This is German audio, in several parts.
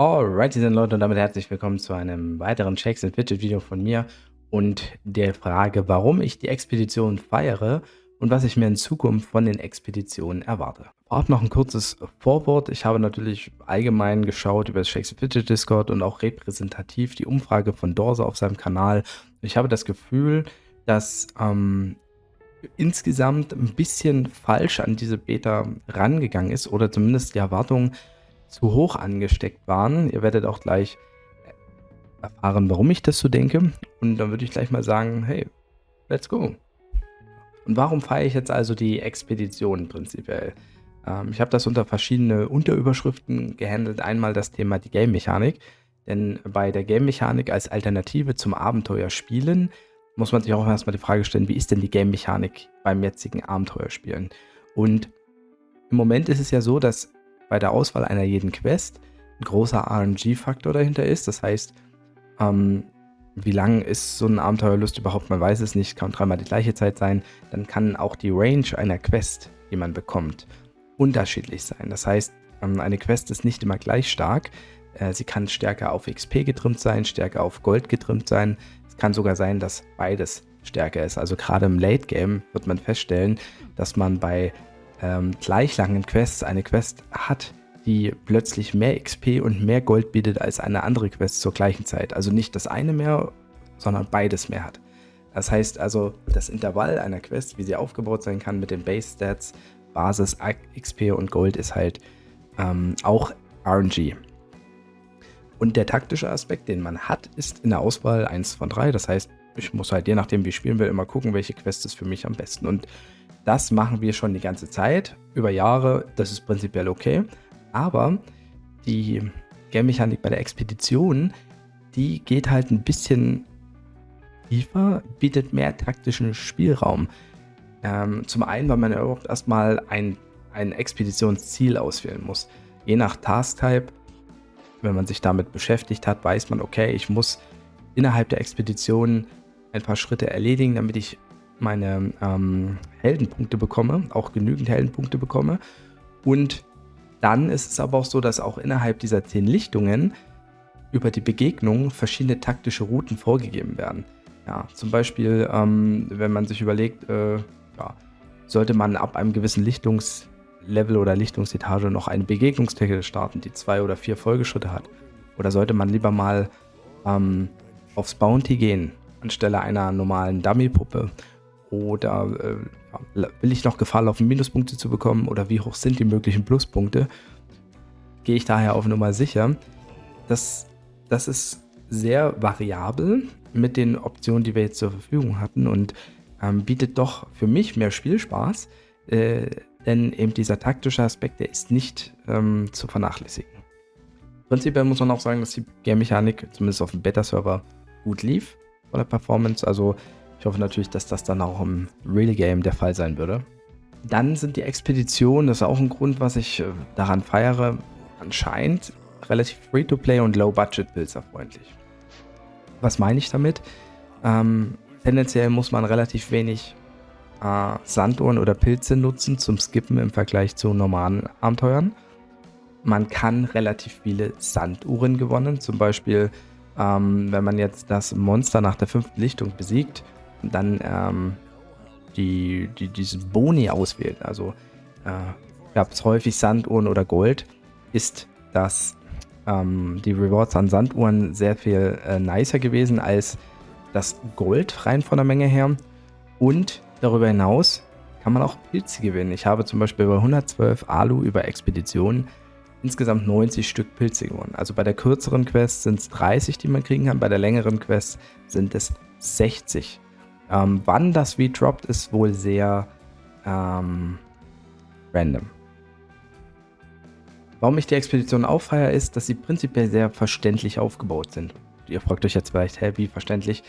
Alrighty dann Leute und damit herzlich willkommen zu einem weiteren Shakes and Fidget Video von mir und der Frage, warum ich die Expedition feiere und was ich mir in Zukunft von den Expeditionen erwarte. Vorab noch ein kurzes Vorwort. Ich habe natürlich allgemein geschaut über das Shakes and Fidget Discord und auch repräsentativ die Umfrage von Dorse auf seinem Kanal. Ich habe das Gefühl, dass insgesamt ein bisschen falsch an diese Beta rangegangen ist oder zumindest die Erwartungen zu hoch angesteckt waren. Ihr werdet auch gleich erfahren, warum ich das so denke. Und dann würde ich gleich mal sagen, hey, let's go. Und warum feiere ich jetzt also die Expedition prinzipiell? Ich habe das unter verschiedene Unterüberschriften gehandelt. Einmal das Thema die Game-Mechanik. Denn bei der Game-Mechanik als Alternative zum Abenteuerspielen muss man sich auch erstmal die Frage stellen, wie ist denn die Game-Mechanik beim jetzigen Abenteuerspielen? Und im Moment ist es ja so, dass bei der Auswahl einer jeden Quest ein großer RNG-Faktor dahinter ist. Das heißt, wie lang ist so ein Abenteuerlust überhaupt? Man weiß es nicht, kann dreimal die gleiche Zeit sein. Dann kann auch die Range einer Quest, die man bekommt, unterschiedlich sein. Das heißt, eine Quest ist nicht immer gleich stark. Sie kann stärker auf XP getrimmt sein, stärker auf Gold getrimmt sein. Es kann sogar sein, dass beides stärker ist. Also gerade im Late Game wird man feststellen, dass man bei gleich langen Quests eine Quest hat, die plötzlich mehr XP und mehr Gold bietet als eine andere Quest zur gleichen Zeit. Also nicht das eine mehr, sondern beides mehr hat. Das heißt also, das Intervall einer Quest, wie sie aufgebaut sein kann mit den Base Stats, Basis, XP und Gold, ist halt auch RNG. Und der taktische Aspekt, den man hat, ist in der Auswahl 1 von 3. Das heißt, ich muss halt je nachdem, wie ich spielen will, immer gucken, welche Quest ist für mich am besten. Und das machen wir schon die ganze Zeit, über Jahre, das ist prinzipiell okay. Aber die Game-Mechanik bei der Expedition, die geht halt ein bisschen tiefer, bietet mehr taktischen Spielraum. Zum einen, weil man ja überhaupt erstmal ein Expeditionsziel auswählen muss. Je nach Task-Type, wenn man sich damit beschäftigt hat, weiß man, okay, ich muss innerhalb der Expedition ein paar Schritte erledigen, damit ich meine Heldenpunkte bekomme, auch genügend Heldenpunkte bekomme. Und dann ist es aber auch so, dass auch innerhalb dieser 10 Lichtungen über die Begegnung verschiedene taktische Routen vorgegeben werden. Ja, zum Beispiel, wenn man sich überlegt, sollte man ab einem gewissen Lichtungslevel oder Lichtungsetage noch eine Begegnungskette starten, die 2 oder 4 Folgeschritte hat. Oder sollte man lieber mal aufs Bounty gehen, anstelle einer normalen Dummy-Puppe? Oder will ich noch Gefahr laufen, Minuspunkte zu bekommen? Oder wie hoch sind die möglichen Pluspunkte? Gehe ich daher auf Nummer sicher. Das ist sehr variabel mit den Optionen, die wir jetzt zur Verfügung hatten und bietet doch für mich mehr Spielspaß, denn eben dieser taktische Aspekt, der ist nicht zu vernachlässigen. Prinzipiell muss man auch sagen, dass die Game-Mechanik zumindest auf dem Beta-Server gut lief von der Performance. Also ich hoffe natürlich, dass das dann auch im Real Game der Fall sein würde. Dann sind die Expeditionen, das ist auch ein Grund, was ich daran feiere, anscheinend relativ Free-to-Play und Low-Budget-Builder-freundlich. Was meine ich damit? Tendenziell muss man relativ wenig Sanduhren oder Pilze nutzen zum Skippen im Vergleich zu normalen Abenteuern. Man kann relativ viele Sanduhren gewonnen, zum Beispiel wenn man jetzt das Monster nach der 5. Lichtung besiegt, dann diese Boni auswählt, also gab es häufig Sanduhren oder Gold, ist das die Rewards an Sanduhren sehr viel nicer gewesen als das Gold rein von der Menge her. Und darüber hinaus kann man auch Pilze gewinnen. Ich habe zum Beispiel bei 112 Alu über Expeditionen insgesamt 90 Stück Pilze gewonnen. Also bei der kürzeren Quest sind es 30, die man kriegen kann, bei der längeren Quest sind es 60. Wann das redroppt, ist wohl sehr random. Warum ich die Expedition auffeiere, ist, dass sie prinzipiell sehr verständlich aufgebaut sind. Ihr fragt euch jetzt vielleicht, wie verständlich?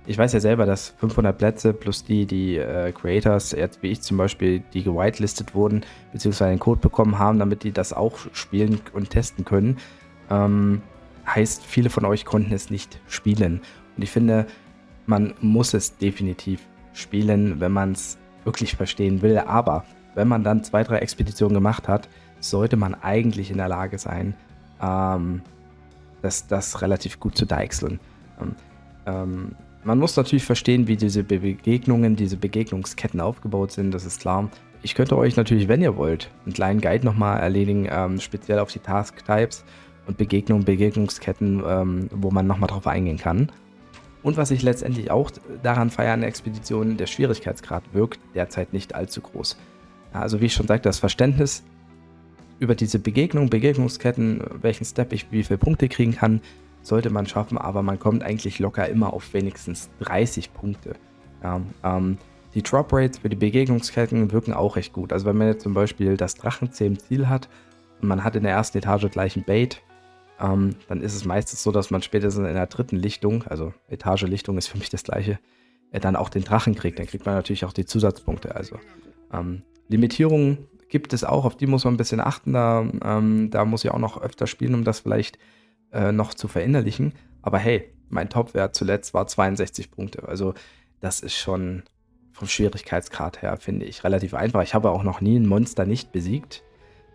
Ich weiß ja selber, dass 500 Plätze plus die Creators, jetzt wie ich zum Beispiel, die gewitelistet wurden, beziehungsweise einen Code bekommen haben, damit die das auch spielen und testen können, heißt, viele von euch konnten es nicht spielen. Und ich finde, man muss es definitiv spielen, wenn man es wirklich verstehen will. Aber wenn man dann 2, 3 Expeditionen gemacht hat, sollte man eigentlich in der Lage sein, das relativ gut zu deichseln. Man muss natürlich verstehen, wie diese Begegnungen, diese Begegnungsketten aufgebaut sind, das ist klar. Ich könnte euch natürlich, wenn ihr wollt, einen kleinen Guide nochmal erledigen, speziell auf die Task-Types und Begegnungsketten, wo man nochmal drauf eingehen kann. Und was ich letztendlich auch daran feiere an der Expedition, der Schwierigkeitsgrad wirkt derzeit nicht allzu groß. Also wie ich schon sagte, das Verständnis über diese Begegnungsketten, welchen Step ich wie viele Punkte kriegen kann, sollte man schaffen, aber man kommt eigentlich locker immer auf wenigstens 30 Punkte. Ja, die Drop Rates für die Begegnungsketten wirken auch recht gut. Also wenn man jetzt zum Beispiel das Drachenzäh im Ziel hat und man hat in der ersten Etage gleich ein Bait, dann ist es meistens so, dass man spätestens in der dritten Lichtung, also Etagelichtung ist für mich das gleiche, dann auch den Drachen kriegt. Dann kriegt man natürlich auch die Zusatzpunkte. Also Limitierungen gibt es auch, auf die muss man ein bisschen achten. Da muss ich auch noch öfter spielen, um das vielleicht noch zu verinnerlichen. Aber hey, mein Topwert zuletzt war 62 Punkte. Also das ist schon vom Schwierigkeitsgrad her, finde ich, relativ einfach. Ich habe auch noch nie ein Monster nicht besiegt.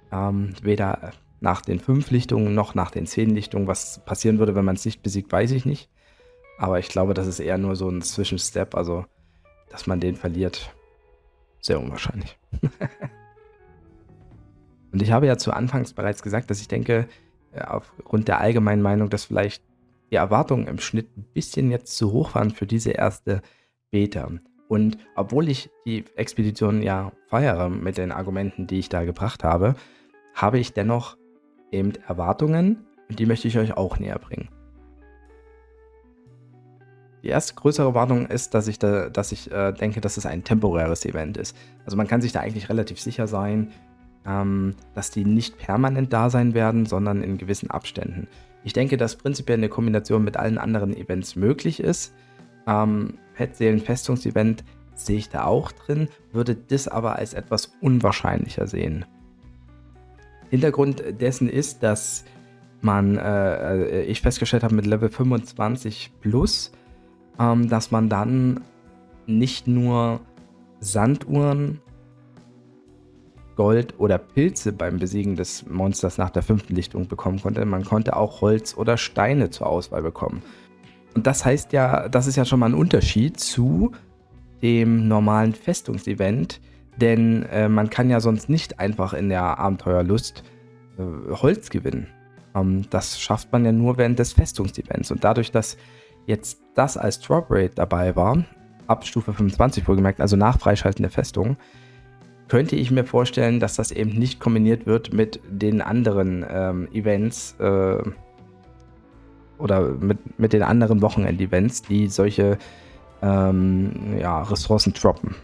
Weder nach den 5 Lichtungen noch nach den 10 Lichtungen. Was passieren würde, wenn man es nicht besiegt, weiß ich nicht. Aber ich glaube, das ist eher nur so ein Zwischenstep. Also, dass man den verliert, sehr unwahrscheinlich. Und ich habe ja zu Anfangs bereits gesagt, dass ich denke, aufgrund der allgemeinen Meinung, dass vielleicht die Erwartungen im Schnitt ein bisschen jetzt zu hoch waren für diese erste Beta. Und obwohl ich die Expedition ja feiere mit den Argumenten, die ich da gebracht habe, habe ich dennoch eben Erwartungen und die möchte ich euch auch näher bringen. Die erste größere Erwartung ist, dass ich denke, dass es ein temporäres Event ist. Also man kann sich da eigentlich relativ sicher sein, dass die nicht permanent da sein werden, sondern in gewissen Abständen. Ich denke, dass prinzipiell eine Kombination mit allen anderen Events möglich ist. Petseelen-Festungs-Event sehe ich da auch drin, würde das aber als etwas unwahrscheinlicher sehen. Hintergrund dessen ist, dass ich festgestellt habe mit Level 25 plus, dass man dann nicht nur Sanduhren, Gold oder Pilze beim Besiegen des Monsters nach der 5. Lichtung bekommen konnte, man konnte auch Holz oder Steine zur Auswahl bekommen. Und das heißt ja, das ist ja schon mal ein Unterschied zu dem normalen Festungsevent, denn man kann ja sonst nicht einfach in der Abenteuerlust Holz gewinnen. Das schafft man ja nur während des Festungsevents. Und dadurch, dass jetzt das als Drop Rate dabei war, ab Stufe 25 wohlgemerkt, also nach Freischalten der Festung, könnte ich mir vorstellen, dass das eben nicht kombiniert wird mit den anderen Events oder mit den anderen Wochenend-Events, die solche Ressourcen droppen.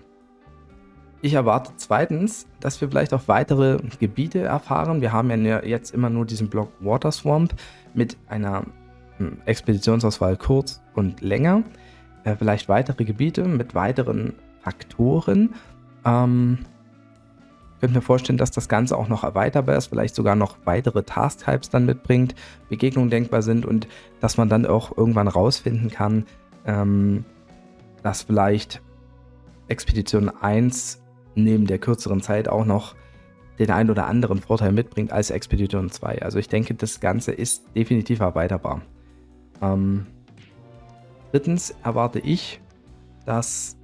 Ich erwarte zweitens, dass wir vielleicht auch weitere Gebiete erfahren. Wir haben ja jetzt immer nur diesen Block Water Swamp mit einer Expeditionsauswahl kurz und länger. Vielleicht weitere Gebiete mit weiteren Faktoren. Ich könnte mir vorstellen, dass das Ganze auch noch erweiterbar ist, vielleicht sogar noch weitere Task-Types dann mitbringt, Begegnungen denkbar sind und dass man dann auch irgendwann rausfinden kann, dass vielleicht Expedition 1 neben der kürzeren Zeit auch noch den einen oder anderen Vorteil mitbringt als Expedition 2. Also ich denke, das Ganze ist definitiv erweiterbar. Drittens erwarte ich, dass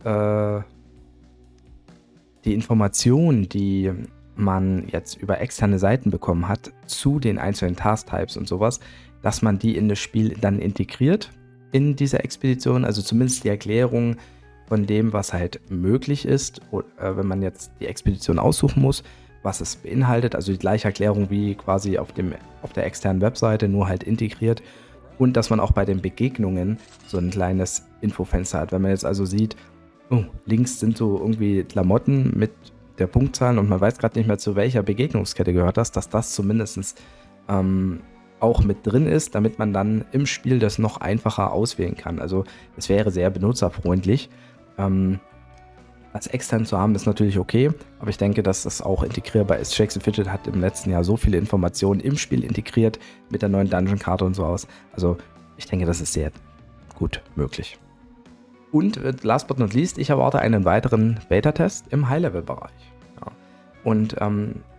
die Informationen, die man jetzt über externe Seiten bekommen hat, zu den einzelnen Task-Types und sowas, dass man die in das Spiel dann integriert in diese Expedition, also zumindest die Erklärung von dem, was halt möglich ist, wenn man jetzt die Expedition aussuchen muss, was es beinhaltet, also die gleiche Erklärung wie quasi auf der externen Webseite, nur halt integriert, und dass man auch bei den Begegnungen so ein kleines Infofenster hat. Wenn man jetzt also sieht, links sind so irgendwie Klamotten mit der Punktzahl und man weiß gerade nicht mehr, zu welcher Begegnungskette gehört das, dass das zumindest auch mit drin ist, damit man dann im Spiel das noch einfacher auswählen kann. Also es wäre sehr benutzerfreundlich. Als extern zu haben ist natürlich okay, aber ich denke, dass das auch integrierbar ist. Shakes & Fidget hat im letzten Jahr so viele Informationen im Spiel integriert mit der neuen Dungeon-Karte und so aus. Also ich denke, das ist sehr gut möglich. Und last but not least, ich erwarte einen weiteren Beta-Test im High-Level-Bereich. Ja. Und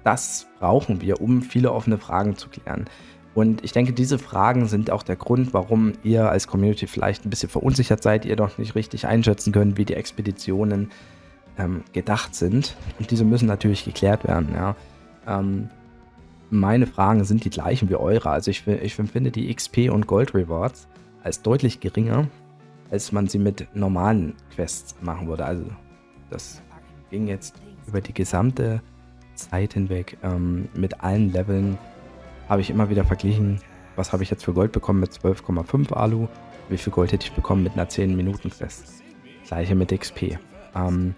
das brauchen wir, um viele offene Fragen zu klären. Und ich denke, diese Fragen sind auch der Grund, warum ihr als Community vielleicht ein bisschen verunsichert seid, ihr noch nicht richtig einschätzen könnt, wie die Expeditionen gedacht sind. Und diese müssen natürlich geklärt werden. Ja. Meine Fragen sind die gleichen wie eure. Also ich empfinde die XP und Gold Rewards als deutlich geringer, als man sie mit normalen Quests machen würde. Also das ging jetzt über die gesamte Zeit hinweg. Mit allen Leveln habe ich immer wieder verglichen, was habe ich jetzt für Gold bekommen mit 12,5 Alu, wie viel Gold hätte ich bekommen mit einer 10-Minuten-Quest. Gleiche mit XP. Im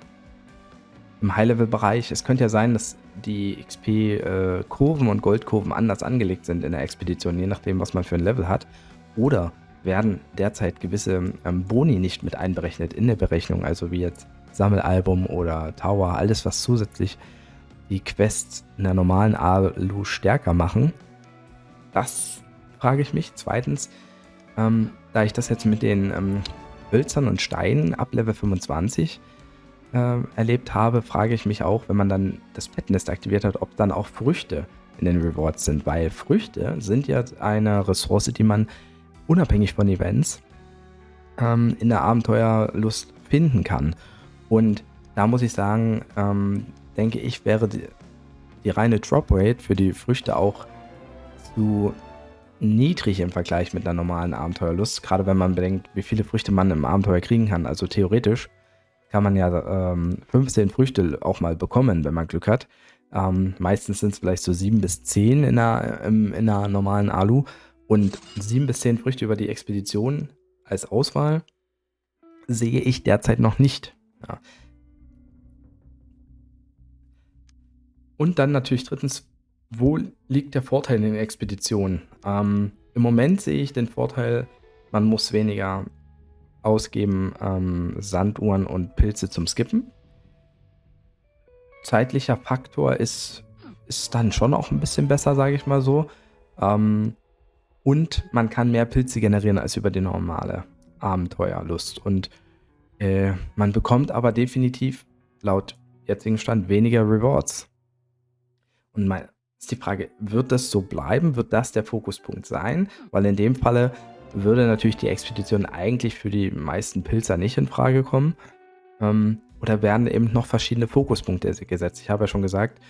High-Level-Bereich, es könnte ja sein, dass die XP-Kurven und Goldkurven anders angelegt sind in der Expedition, je nachdem, was man für ein Level hat. Oder werden derzeit gewisse Boni nicht mit einberechnet in der Berechnung, also wie jetzt Sammelalbum oder Tower, alles, was zusätzlich die Quests in der normalen Alu stärker machen. Das frage ich mich. Zweitens, da ich das jetzt mit den Hölzern und Steinen ab Level 25 erlebt habe, frage ich mich auch, wenn man dann das Petnest aktiviert hat, ob dann auch Früchte in den Rewards sind, weil Früchte sind ja eine Ressource, die man unabhängig von Events in der Abenteuerlust finden kann. Und da muss ich sagen, denke ich, wäre die reine Drop Rate für die Früchte auch zu niedrig im Vergleich mit einer normalen Abenteuerlust, gerade wenn man bedenkt, wie viele Früchte man im Abenteuer kriegen kann. Also theoretisch kann man ja 15 Früchte auch mal bekommen, wenn man Glück hat. Meistens sind es vielleicht so 7 bis 10 in einer normalen Alu und 7 bis 10 Früchte über die Expedition als Auswahl sehe ich derzeit noch nicht. Ja. Und dann natürlich drittens, wo liegt der Vorteil in den Expeditionen? Im Moment sehe ich den Vorteil, man muss weniger ausgeben, Sanduhren und Pilze zum Skippen. Zeitlicher Faktor ist dann schon auch ein bisschen besser, sage ich mal so. Und man kann mehr Pilze generieren als über die normale Abenteuerlust. Und man bekommt aber definitiv laut jetzigem Stand weniger Rewards. Und ist die Frage, wird das so bleiben? Wird das der Fokuspunkt sein? Weil in dem Falle würde natürlich die Expedition eigentlich für die meisten Pilzer nicht in Frage kommen. Oder werden eben noch verschiedene Fokuspunkte gesetzt? Ich habe ja schon gesagt,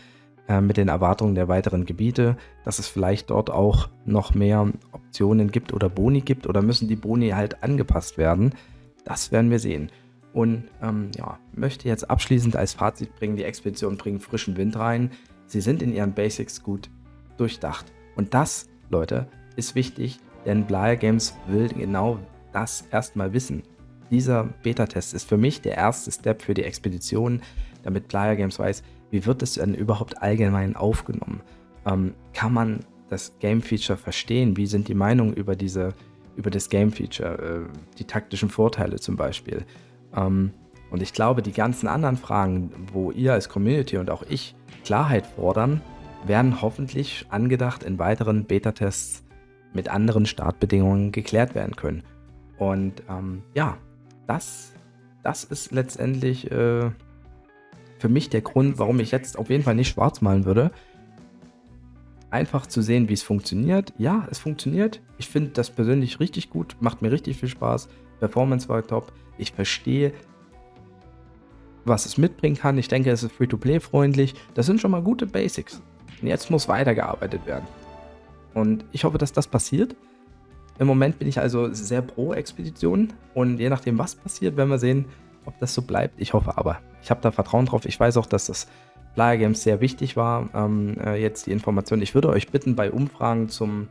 mit den Erwartungen der weiteren Gebiete, dass es vielleicht dort auch noch mehr Optionen gibt oder Boni gibt, oder müssen die Boni halt angepasst werden? Das werden wir sehen. Und möchte jetzt abschließend als Fazit bringen, die Expeditionen bringen frischen Wind rein. Sie sind in ihren Basics gut durchdacht. Und das, Leute, ist wichtig, denn Blaya Games will genau das erstmal wissen. Dieser Beta-Test ist für mich der erste Step für die Expedition, damit Blaya Games weiß, wie wird es denn überhaupt allgemein aufgenommen? Kann man das Game-Feature verstehen? Wie sind die Meinungen über das Game-Feature? Die taktischen Vorteile zum Beispiel. Und ich glaube, die ganzen anderen Fragen, wo ihr als Community und auch ich Klarheit fordern, werden hoffentlich angedacht in weiteren Beta-Tests mit anderen Startbedingungen geklärt werden können. Und das ist letztendlich für mich der Grund, warum ich jetzt auf jeden Fall nicht schwarz malen würde. Einfach zu sehen, wie es funktioniert. Ja, es funktioniert. Ich finde das persönlich richtig gut, macht mir richtig viel Spaß. Performance war top. Ich verstehe, was es mitbringen kann. Ich denke, es ist Free-to-Play-freundlich. Das sind schon mal gute Basics. Und jetzt muss weitergearbeitet werden. Und ich hoffe, dass das passiert. Im Moment bin ich also sehr pro Expedition. Und je nachdem, was passiert, werden wir sehen, ob das so bleibt. Ich hoffe aber. Ich habe da Vertrauen drauf. Ich weiß auch, dass das Blaya Games sehr wichtig war, jetzt die Information. Ich würde euch bitten, bei Umfragen zur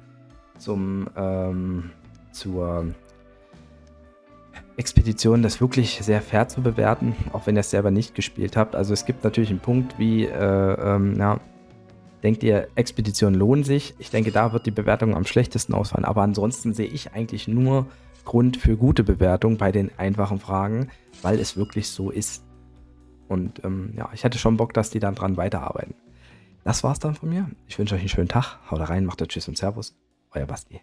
Expedition das wirklich sehr fair zu bewerten, auch wenn ihr es selber nicht gespielt habt. Also es gibt natürlich einen Punkt wie, denkt ihr, Expeditionen lohnen sich? Ich denke, da wird die Bewertung am schlechtesten ausfallen. Aber ansonsten sehe ich eigentlich nur Grund für gute Bewertung bei den einfachen Fragen, weil es wirklich so ist. Und ich hätte schon Bock, dass die dann dran weiterarbeiten. Das war's dann von mir. Ich wünsche euch einen schönen Tag. Haut rein, macht Tschüss und Servus. Euer Basti.